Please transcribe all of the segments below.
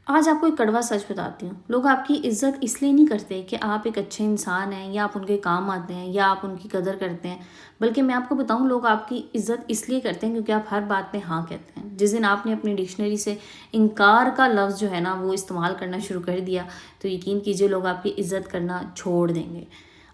आज आपको एक कड़वा सच बताती हूँ। लोग आपकी इज़्ज़त इसलिए नहीं करते कि आप एक अच्छे इंसान हैं या आप उनके काम आते हैं या आप उनकी कदर करते हैं। बल्कि मैं आपको बताऊँ, लोग आपकी इज़्ज़त इसलिए करते हैं क्योंकि आप हर बात पे हाँ कहते हैं। जिस दिन आपने अपनी डिक्शनरी से इनकार का लफ्ज़ जो है ना वो इस्तेमाल करना शुरू कर दिया, तो यकीन कीजिए लोग आपकी इज़्ज़त करना छोड़ देंगे।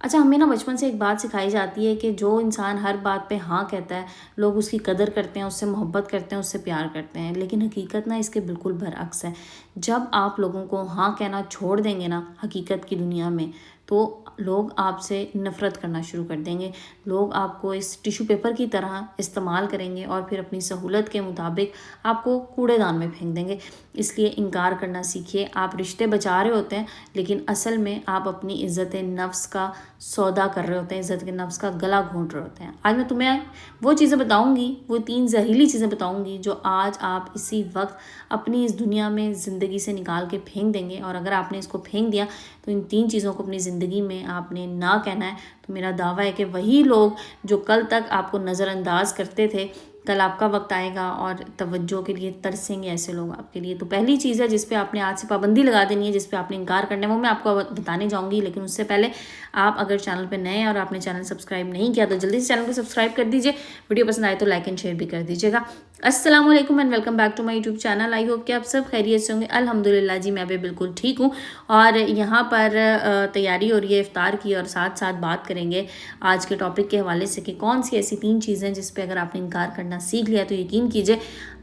अच्छा, हमें ना बचपन से एक बात सिखाई जाती है कि जो इंसान हर बात पे हाँ कहता है, लोग उसकी कदर करते हैं, उससे मोहब्बत करते हैं, उससे प्यार करते हैं। लेकिन हकीकत ना इसके बिल्कुल बरअक्स है। जब आप लोगों को हाँ कहना छोड़ देंगे ना हकीकत की दुनिया में, तो लोग आपसे नफ़रत करना शुरू कर देंगे। लोग आपको इस टिश्यू पेपर की तरह इस्तेमाल करेंगे और फिर अपनी सहूलत के मुताबिक आपको कूड़ेदान में फेंक देंगे। इसलिए इनकार करना सीखिए। आप रिश्ते बचा रहे होते हैं, लेकिन असल में आप अपनी इज़्ज़त नफ्स का सौदा कर रहे होते हैं, इज़्ज़त के नफ्स का गला घोंट रहे होते हैं। आज मैं तुम्हें वो चीज़ें बताऊंगी, वो 3 जहरीली चीज़ें बताऊंगी जो आज आप इसी वक्त अपनी इस दुनिया में ज़िंदगी से निकाल के फेंक देंगे। और अगर आपने इसको फेंक दिया तो इन 3 चीज़ों को अपनी ज़िंदगी में आपने ना कहना है। तो मेरा दावा है कि वही लोग जो कल तक आपको नज़रअंदाज करते थे, कल आपका वक्त आएगा और तवज्जो के लिए तरसेंगे ऐसे लोग आपके लिए। तो पहली चीज़ है जिस पे आपने आज से पाबंदी लगा देनी है, जिस पे आपने इनकार करना है, वो मैं आपको बताने जाऊंगी। लेकिन उससे पहले आप अगर चैनल पे नए हैं और आपने चैनल सब्सक्राइब नहीं किया तो जल्दी से चैनल को सब्सक्राइब कर दीजिए। वीडियो पसंद आए तो लाइक एंड शेयर भी कर दीजिएगा। अस्सलाम वालेकुम and welcome back to my YouTube channel. I hope कि आप सब खैरियत से होंगे। अल्हम्दुलिल्लाह जी, मैं भी बिल्कुल ठीक हूँ। और यहाँ पर तैयारी हो रही है इफ्तार की, और साथ साथ बात करेंगे आज के टॉपिक के हवाले से कि कौन सी ऐसी 3 चीज़ें जिस पे अगर आपने इनकार करना सीख लिया तो यकीन कीजिए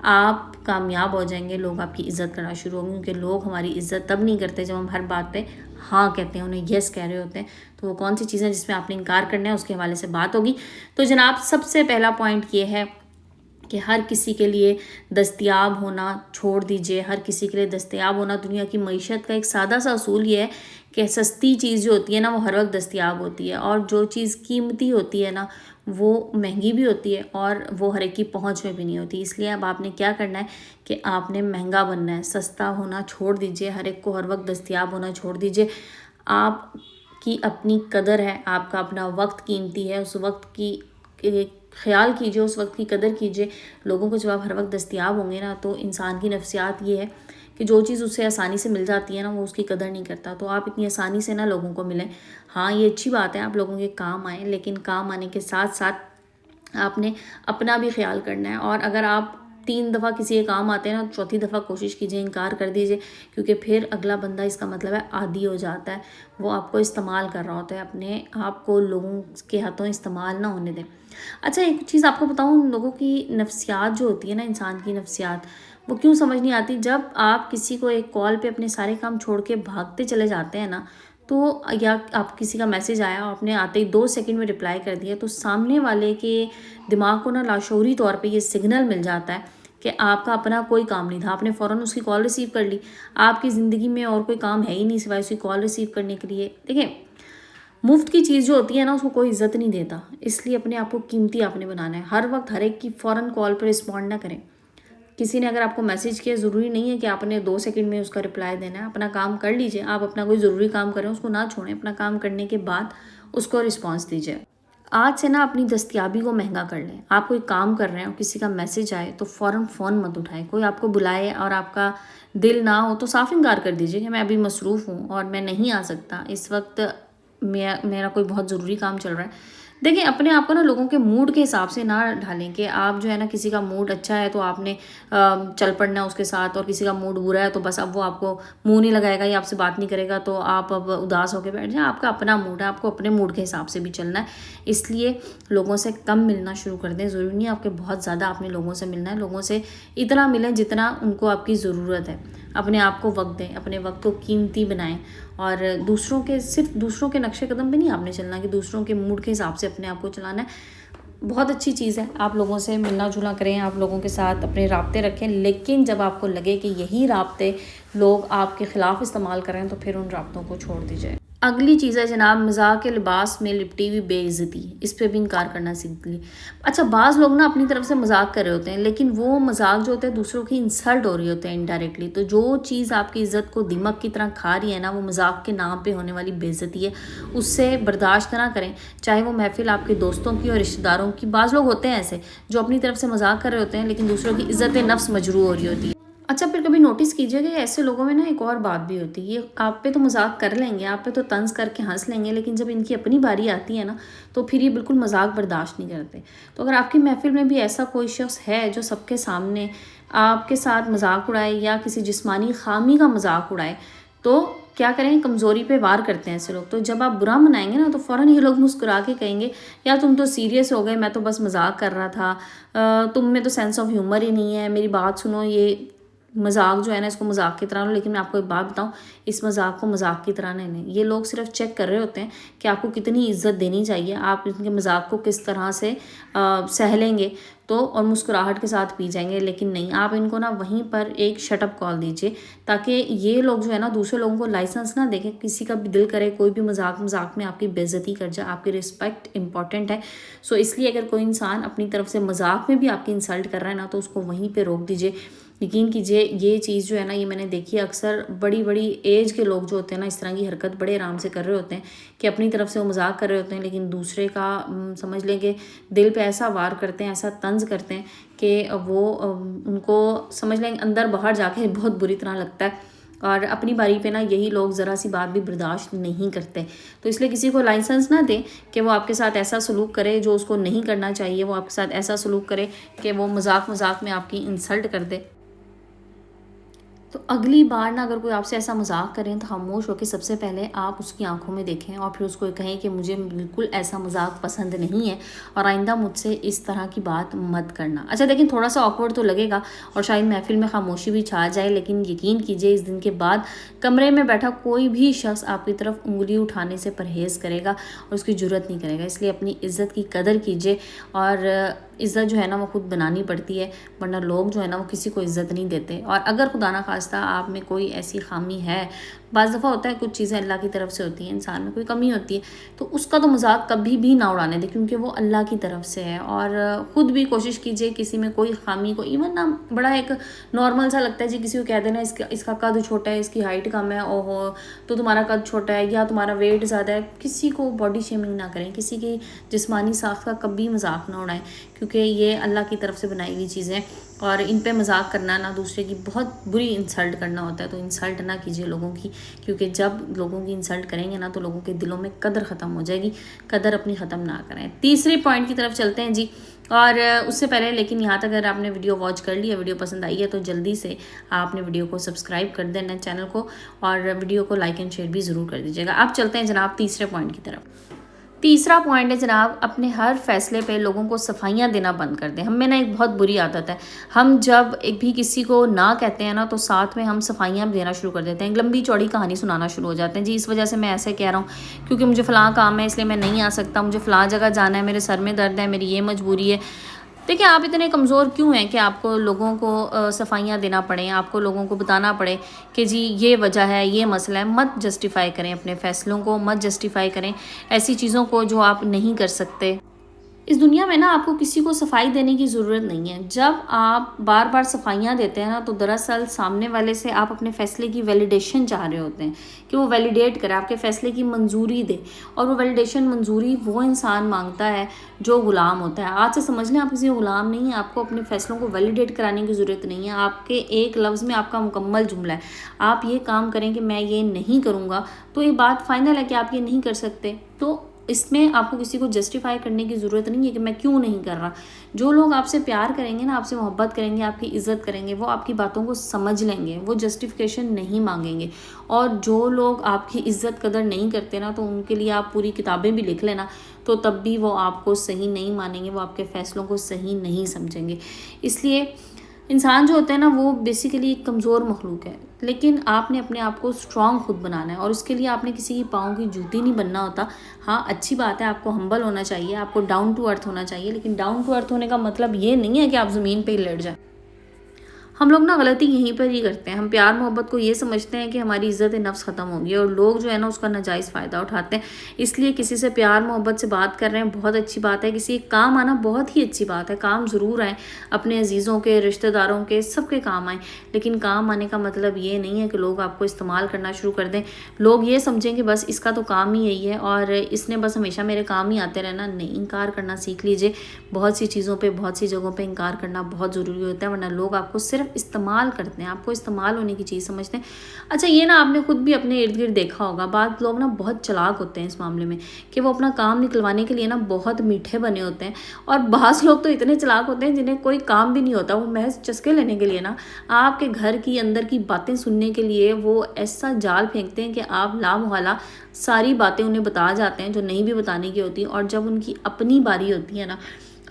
आप कामयाब हो जाएंगे। लोग आपकी इज़्ज़त करना शुरू होंगे, क्योंकि लोग हमारी इज़्ज़त तब नहीं करते जब हम हर बात पे हाँ कहते हैं, उन्हें यस कह रहे होते हैं। तो वो कौन सी चीज़ें जिसमें आपने इनकार करना है उसके हवाले से बात होगी। तो जनाब, सबसे पहला पॉइंट ये है कि हर किसी के लिए दस्तयाब होना छोड़ दीजिए। हर किसी के लिए दस्तयाब होना, दुनिया की मईशत का एक सादा सा असूल ये है कि सस्ती चीज़ जो होती है ना वो हर वक्त दस्तयाब होती है, और जो चीज़ कीमती होती है ना वो महंगी भी होती है और वो हर एक की पहुंच में भी नहीं होती। इसलिए अब आपने क्या करना है कि आपने महंगा बनना है, सस्ता होना छोड़ दीजिए, हर एक को हर वक्त दस्तयाब होना छोड़ दीजिए। आप की अपनी कदर है, आपका अपना वक्त कीमती है, उस वक्त की ख्याल कीजिए, उस वक्त की कदर कीजिए। लोगों को जब आप हर वक्त दस्तयाब होंगे ना, तो इंसान की नफ्सियात ये है कि जो चीज़ उससे आसानी से मिल जाती है ना वो उसकी कदर नहीं करता। तो आप इतनी आसानी से ना लोगों को मिलें। हाँ, ये अच्छी बात है आप लोगों के काम आएँ, लेकिन काम आने के साथ साथ आपने अपना भी ख्याल करना है। और अगर आप 3 दफ़ा किसी के काम आते हैं ना, चौथी दफ़ा कोशिश कीजिए इनकार कर दीजिए, क्योंकि फिर अगला बंदा, इसका मतलब है आदी हो जाता है, वो आपको इस्तेमाल कर रहा होता है। अपने आप को लोगों के हाथों इस्तेमाल ना होने दें। अच्छा, एक चीज़ आपको बताऊँ, लोगों की नफ्सियात जो होती है ना, इंसान की नफ्सियात, वो क्यों समझ नहीं आती। जब आप किसी को एक कॉल पे अपने सारे काम छोड़ के भागते चले जाते हैं ना, तो या आप किसी का मैसेज आया और आपने आते ही 2 सेकंड में रिप्लाई कर दिया, तो सामने वाले के दिमाग को ना लाशऊरी तौर पे ये सिग्नल मिल जाता है कि आपका अपना कोई काम नहीं था, आपने फ़ौरन उसकी कॉल रिसीव कर ली। आपकी ज़िंदगी में और कोई काम है ही नहीं सिवाय उसकी कॉल रिसीव करने के लिए। देखिए, मुफ्त की चीज़ जो होती है ना उसको कोई इज़्ज़त नहीं देता। इसलिए अपने आप को कीमती आपने बनाना है। हर वक्त हर एक की फ़ौरन कॉल पर रिस्पॉन्ड ना करें। किसी ने अगर आपको मैसेज किया, ज़रूरी नहीं है कि आपने 2 सेकंड में उसका रिप्लाई देना है। अपना काम कर लीजिए, आप अपना कोई ज़रूरी काम करें उसको ना छोड़ें, अपना काम करने के बाद उसको रिस्पॉन्स दीजिए। आज से ना अपनी दस्तयाबी को महंगा कर लें। आप कोई काम कर रहे हैं और किसी का मैसेज आए तो फ़ौरन फ़ोन मत उठाएं। कोई आपको बुलाए और आपका दिल ना हो तो साफ इनकार कर दीजिए कि मैं अभी मसरूफ़ हूँ और मैं नहीं आ सकता, इस वक्त मेरा कोई बहुत ज़रूरी काम चल रहा है। देखिए, अपने आप को ना लोगों के मूड के हिसाब से ना ढालें कि आप जो है ना, किसी का मूड अच्छा है तो आपने चल पड़ना है उसके साथ, और किसी का मूड बुरा है तो बस अब वो आपको मुंह नहीं लगाएगा या आपसे बात नहीं करेगा तो आप अब उदास होकर बैठ जाए। आपका अपना मूड है, आपको अपने मूड के हिसाब से भी चलना है। इसलिए लोगों से कम मिलना शुरू कर दें। ज़रूरी नहीं आपके बहुत ज़्यादा आपने लोगों से मिलना है। लोगों से इतना मिलें जितना उनको आपकी ज़रूरत है। अपने आप को वक्त दें, अपने वक्त को कीमती बनाएं, और सिर्फ दूसरों के नक्शे कदम पे नहीं आपने चलना कि दूसरों के मूड के हिसाब से अपने आप को चलाना है। बहुत अच्छी चीज़ है, आप लोगों से मिलना जुलना करें, आप लोगों के साथ अपने राब्ते रखें, लेकिन जब आपको लगे कि यही राब्ते लोग आपके ख़िलाफ़ इस्तेमाल करें तो फिर उन राब्तों को छोड़ दीजिए। अगली चीज़ है जनाब, मजाक के लिबास में लिपटी हुई बेइज्जती। इस पे भी इनकार करना सीख ली। अच्छा, बाज़ लोग ना अपनी तरफ से मजाक कर रहे होते हैं, लेकिन वो मजाक जो होता है दूसरों की इंसल्ट हो रही होते हैं इनडायरेक्टली। तो जो चीज़ आपकी इज़्ज़त को दिमक की तरह खा रही है ना, वो मजाक के नाम पे होने वाली बेइज्जती है। उससे बर्दाश्त ना करें, चाहे वो महफिल आपके दोस्तों की और रिश्तेदारों की। बाज़ लोग होते हैं ऐसे जो अपनी तरफ से मजाक कर रहे होते हैं, लेकिन दूसरों की इज़्ज़त नफ्स मजरूह हो रही होती है। अच्छा, फिर कभी नोटिस कीजिएगा ऐसे लोगों में ना एक और बात भी होती है, ये आप पे तो मजाक कर लेंगे, आप पे तो तंज करके हंस लेंगे, लेकिन जब इनकी अपनी बारी आती है ना तो फिर ये बिल्कुल मजाक बर्दाश्त नहीं करते। तो अगर आपकी महफिल में भी ऐसा कोई शख्स है जो सबके सामने आपके साथ मजाक उड़ाए या किसी जिस्मानी खामी का मजाक उड़ाए, तो क्या करें, कमज़ोरी पे वार करते हैं ऐसे लोग। तो जब आप बुरा मनाएंगे ना तो फ़ौरन ये लोग मुस्कुरा के कहेंगे, यार तुम तो सीरियस हो गए, मैं तो बस मजाक कर रहा था, तुम में तो सेंस ऑफ ह्यूमर ही नहीं है, मेरी बात सुनो, ये मजाक जो है ना इसको मजाक की तरह लो। लेकिन मैं आपको एक बात बताऊं, इस मजाक को मजाक की तरह नहीं, ये लोग सिर्फ चेक कर रहे होते हैं कि आपको कितनी इज्जत देनी चाहिए, आप इनके मजाक को किस तरह से सह लेंगे तो, और मुस्कुराहट के साथ पी जाएंगे। लेकिन नहीं, आप इनको ना वहीं पर एक शटअप कॉल दीजिए, ताकि ये लोग जो है ना दूसरे लोगों को लाइसेंस ना देखें, किसी का भी दिल करे कोई भी मजाक मजाक में आपकी बेइज्जती कर जाए। आपकी रिस्पेक्ट इंपॉर्टेंट है। सो इसलिए अगर कोई इंसान अपनी तरफ से मजाक में भी आपकी इंसल्ट कर रहा है ना तो उसको वहीं पर रोक दीजिए। यकीन कीजिए ये चीज़ जो है ना, ये मैंने देखी है अक्सर, बड़ी बड़ी एज के लोग जो होते हैं ना इस तरह की हरकत बड़े आराम से कर रहे होते हैं कि अपनी तरफ से वो मजाक कर रहे होते हैं, लेकिन दूसरे का समझ लें कि दिल पे ऐसा वार करते हैं, ऐसा तंज करते हैं कि वो उनको समझ लें अंदर बाहर जाके बहुत बुरी तरह लगता है। और अपनी बारी पे ना यही लोग ज़रा सी बात भी बर्दाश्त नहीं करते। तो इसलिए किसी को लाइसेंस ना दें कि वो आपके साथ ऐसा सलूक करे जो उसको नहीं करना चाहिए, वो आपके साथ ऐसा सलूक करे कि वो मजाक मजाक में आपकी इंसल्ट कर दे। तो अगली बार ना अगर कोई आपसे ऐसा मजाक करें तो खामोश होकर सबसे पहले आप उसकी आंखों में देखें और फिर उसको कहें कि मुझे बिल्कुल ऐसा मजाक पसंद नहीं है और आइंदा मुझसे इस तरह की बात मत करना। अच्छा देखिए, थोड़ा सा ऑकवर्ड तो लगेगा और शायद महफिल में खामोशी भी छा जाए, लेकिन यकीन कीजिए इस दिन के बाद कमरे में बैठा कोई भी शख्स आपकी तरफ उंगली उठाने से परहेज़ करेगा और उसकी ज़रूरत नहीं करेगा। इसलिए अपनी इज़्ज़त की कदर कीजिए, और इज़्ज़त जो है ना वो खुद बनानी पड़ती है, वरना लोग जो है ना वो किसी को इज़्ज़त नहीं देते। और अगर खुदा ना खास्ता आप में कोई ऐसी खामी है, बाज़ दफ़ा होता है कुछ चीज़ें अल्लाह की तरफ से होती हैं, इंसान में कोई कमी होती है, तो उसका तो मजाक कभी भी ना उड़ाने दें, क्योंकि वो अल्लाह की तरफ से है। और ख़ुद भी कोशिश कीजिए किसी में कोई खामी को, इवन ना बड़ा एक नॉर्मल सा लगता है जी, किसी को कह देना इसका कद छोटा है, इसकी हाइट कम है, ओहो तो तुम्हारा कद छोटा है या तुम्हारा वेट ज़्यादा है, किसी को बॉडी शेमिंग ना करें, किसी की जिस्मानी साख्त का कभी मजाक ना उड़ाएं, क्योंकि ये अल्लाह की तरफ से बनाई हुई चीज़ें और इन पे मजाक करना ना दूसरे की बहुत बुरी इंसल्ट करना होता है। तो इंसल्ट ना कीजिए लोगों की, क्योंकि जब लोगों की इंसल्ट करेंगे ना तो लोगों के दिलों में कदर ख़त्म हो जाएगी। कदर अपनी ख़त्म ना करें। तीसरे पॉइंट की तरफ चलते हैं जी। और उससे पहले लेकिन यहाँ तक अगर आपने वीडियो वॉच कर लिया, वीडियो पसंद आई है तो जल्दी से आपने वीडियो को सब्सक्राइब कर देना चैनल को, और वीडियो को लाइक एंड शेयर भी ज़रूर कर दीजिएगा। अब चलते हैं जनाब तीसरे पॉइंट की तरफ। तीसरा पॉइंट है जनाब, अपने हर फैसले पे लोगों को सफाइयाँ देना बंद कर दें। हमें ना एक बहुत बुरी आदत है, हम जब एक भी किसी को ना कहते हैं ना तो साथ में हम सफाइयाँ भी देना शुरू कर देते हैं, एक लंबी चौड़ी कहानी सुनाना शुरू हो जाते हैं जी, इस वजह से मैं ऐसे कह रहा हूँ क्योंकि मुझे फ़लाँ काम है इसलिए मैं नहीं आ सकता, मुझे फ़लाँ जगह जाना है, मेरे सर में दर्द है, मेरी ये मजबूरी है। देखिए आप इतने कमज़ोर क्यों हैं कि आपको लोगों को सफाइयाँ देना पड़े, आपको लोगों को बताना पड़े कि जी ये वजह है, ये मसला है। मत जस्टिफ़ाई करें अपने फ़ैसलों को, मत जस्टिफ़ाई करें ऐसी चीज़ों को जो आप नहीं कर सकते। इस दुनिया में ना आपको किसी को सफाई देने की ज़रूरत नहीं है। जब आप बार बार सफाइयाँ देते हैं ना तो दरअसल सामने वाले से आप अपने फ़ैसले की वैलिडेशन चाह रहे होते हैं कि वो वैलिडेट करे, आपके फ़ैसले की मंजूरी दे। और वो वैलिडेशन मंजूरी वो इंसान मांगता है जो ग़ुलाम होता है। आज से समझ लें आप किसी ग़ुलाम नहीं है, आपको अपने फ़ैसलों को वैलिडेट कराने की ज़रूरत नहीं है। आपके एक लफ्ज़ में आपका मुकम्मल जुमला है। आप ये काम करें कि मैं ये नहीं करूँगा, तो ये बात फ़ाइनल है कि आप ये नहीं कर सकते। तो इसमें आपको किसी को जस्टिफाई करने की ज़रूरत नहीं है कि मैं क्यों नहीं कर रहा। जो लोग आपसे प्यार करेंगे ना, आपसे मोहब्बत करेंगे, आपकी इज़्ज़त करेंगे, वो आपकी बातों को समझ लेंगे, वो जस्टिफिकेशन नहीं मांगेंगे। और जो लोग आपकी इज़्ज़त कदर नहीं करते ना तो उनके लिए आप पूरी किताबें भी लिख लेना तो तब भी वो आपको सही नहीं मानेंगे, वो आपके फ़ैसलों को सही नहीं समझेंगे। इसलिए इंसान जो होता है ना वो बेसिकली एक कमज़ोर मखलूक है, लेकिन आपने अपने आप को स्ट्रॉन्ग खुद बनाना है और उसके लिए आपने किसी की पाँव की जूती नहीं बनना होता। हाँ अच्छी बात है, आपको हम्बल होना चाहिए, आपको डाउन टू अर्थ होना चाहिए, लेकिन डाउन टू अर्थ होने का मतलब ये नहीं है कि आप ज़मीन पे ही लेट जाए। हम लोग ना गलती यहीं पर ही करते हैं, हम प्यार मोहब्बत को ये समझते हैं कि हमारी इज़्ज़त नफ्स ख़त्म होगी और लोग जो है ना उसका नाजायज़ फ़ायदा उठाते हैं। इसलिए किसी से प्यार मोहब्बत से बात कर रहे हैं बहुत अच्छी बात है, किसी काम आना बहुत ही अच्छी बात है, काम ज़रूर आए, अपने अजीज़ों के, रिश्तेदारों के, सबके काम आए। लेकिन काम आने का मतलब ये नहीं है कि लोग आपको इस्तेमाल करना शुरू कर दें, लोग ये समझें कि बस इसका तो काम ही यही है और इसने बस हमेशा मेरे काम ही आते रहना। नहीं, इनकार करना सीख लीजिए। बहुत सी चीज़ों पर, बहुत सी जगहों पर इनकार करना बहुत ज़रूरी होता है, वरना लोग आपको सिर्फ सिर्फ इस्तेमाल करते हैं, आपको इस्तेमाल होने की चीज़ समझते हैं। अच्छा, ये ना आपने खुद भी अपने इर्द गिर्द देखा होगा, बाद लोग ना बहुत चालाक होते हैं इस मामले में कि वो अपना काम निकलवाने के लिए ना बहुत मीठे बने होते हैं, और बाज़ लोग तो इतने चालाक होते हैं जिन्हें कोई काम भी नहीं होता, वो महज चस्के लेने के लिए ना आपके घर की अंदर की बातें सुनने के लिए वो ऐसा जाल फेंकते हैं कि आप लामहला सारी बातें उन्हें बता जाते हैं जो नहीं भी बताने की होती। और जब उनकी अपनी बारी होती है ना,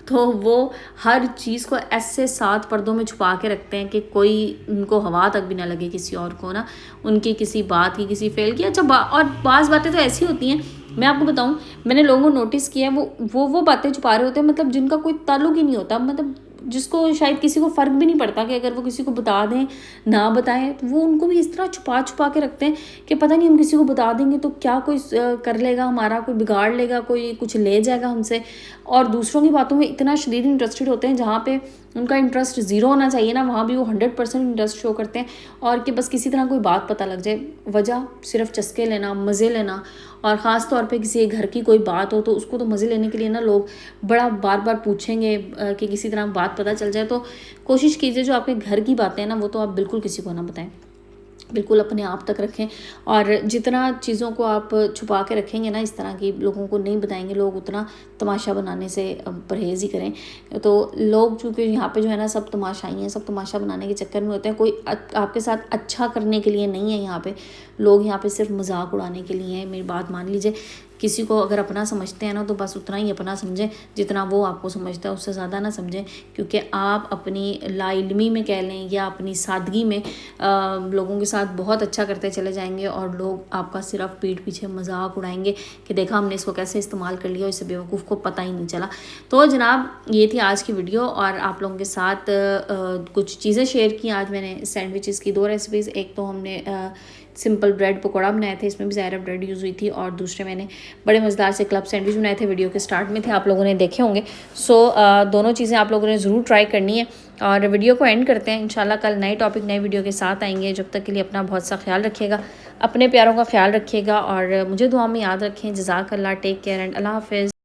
तो वो हर चीज़ को ऐसे 7 पर्दों में छुपा के रखते हैं कि कोई उनको हवा तक भी ना लगे किसी और को ना, उनकी किसी बात की, किसी फेल की। अच्छा, और बाज़ बातें तो ऐसी होती हैं, मैं आपको बताऊं, मैंने लोगों को नोटिस किया है, वो बातें छुपा रहे होते हैं, मतलब जिनका कोई ताल्लुक ही नहीं होता, मतलब जिसको शायद किसी को फ़र्क भी नहीं पड़ता कि अगर वो किसी को बता दें ना बताएं, तो वो उनको भी इस तरह छुपा छुपा के रखते हैं कि पता नहीं हम किसी को बता देंगे तो क्या कोई कर लेगा हमारा, कोई बिगाड़ लेगा, कोई कुछ ले जाएगा हमसे। और दूसरों की बातों में इतना शदीद इंटरेस्टेड होते हैं, जहाँ पे उनका इंटरेस्ट ज़ीरो होना चाहिए ना, वहाँ भी वो 100% इंटरेस्ट शो करते हैं, और कि बस किसी तरह कोई बात पता लग जाए। वजह सिर्फ चस्के लेना, मज़े लेना, और ख़ास तौर पे किसी घर की कोई बात हो तो उसको तो मज़े लेने के लिए ना लोग बड़ा बार बार पूछेंगे कि किसी तरह बात पता चल जाए। तो कोशिश कीजिए जो आपके घर की बातें हैं ना, वो तो आप बिल्कुल किसी को ना बताएं, बिल्कुल अपने आप तक रखें। और जितना चीज़ों को आप छुपा के रखेंगे ना, इस तरह की लोगों को नहीं बताएंगे, लोग उतना तमाशा बनाने से परहेज़ ही करें। तो लोग चूँकि यहाँ पे जो है ना सब तमाशाई हैं, सब तमाशा बनाने के चक्कर में होते हैं, कोई आपके साथ अच्छा करने के लिए नहीं है यहाँ पे, लोग यहाँ पे सिर्फ मजाक उड़ाने के लिए हैं। मेरी बात मान लीजिए, किसी को अगर अपना समझते हैं ना, तो बस उतना ही अपना समझें जितना वो आपको समझता है, उससे ज़्यादा ना समझें, क्योंकि आप अपनी लाइल्मी में कह लें या अपनी सादगी में लोगों के साथ बहुत अच्छा करते चले जाएंगे, और लोग आपका सिर्फ पीठ पीछे मजाक उड़ाएंगे कि देखा हमने इसको कैसे इस्तेमाल कर लिया, इससे बेवकूफ़ को पता ही नहीं चला। तो जनाब, ये थी आज की वीडियो, और आप लोगों के साथ कुछ चीज़ें शेयर की। आज मैंने सैंडविचेस की 2 रेसिपीज़, एक तो हमने सिंपल ब्रेड पकौड़ा बनाए थे, इसमें भी ज़ायरा ब्रेड यूज़ हुई थी, और दूसरे मैंने बड़े मज़ेदार से क्लब सैंडविच बनाए थे, वीडियो के स्टार्ट में थे, आप लोगों ने देखे होंगे। दोनों चीज़ें आप लोगों ने ज़रूर ट्राई करनी है। और वीडियो को एंड करते हैं, इंशाल्लाह कल नए टॉपिक नए वीडियो के साथ आएंगे। जब तक के लिए अपना बहुत सा ख्याल रखिएगा, अपने प्यारों का ख्याल रखिएगा, और मुझे दुआ में याद रखें। जज़ाकल्लाह, टेक केयर एंड अल्लाह हाफ़िज़।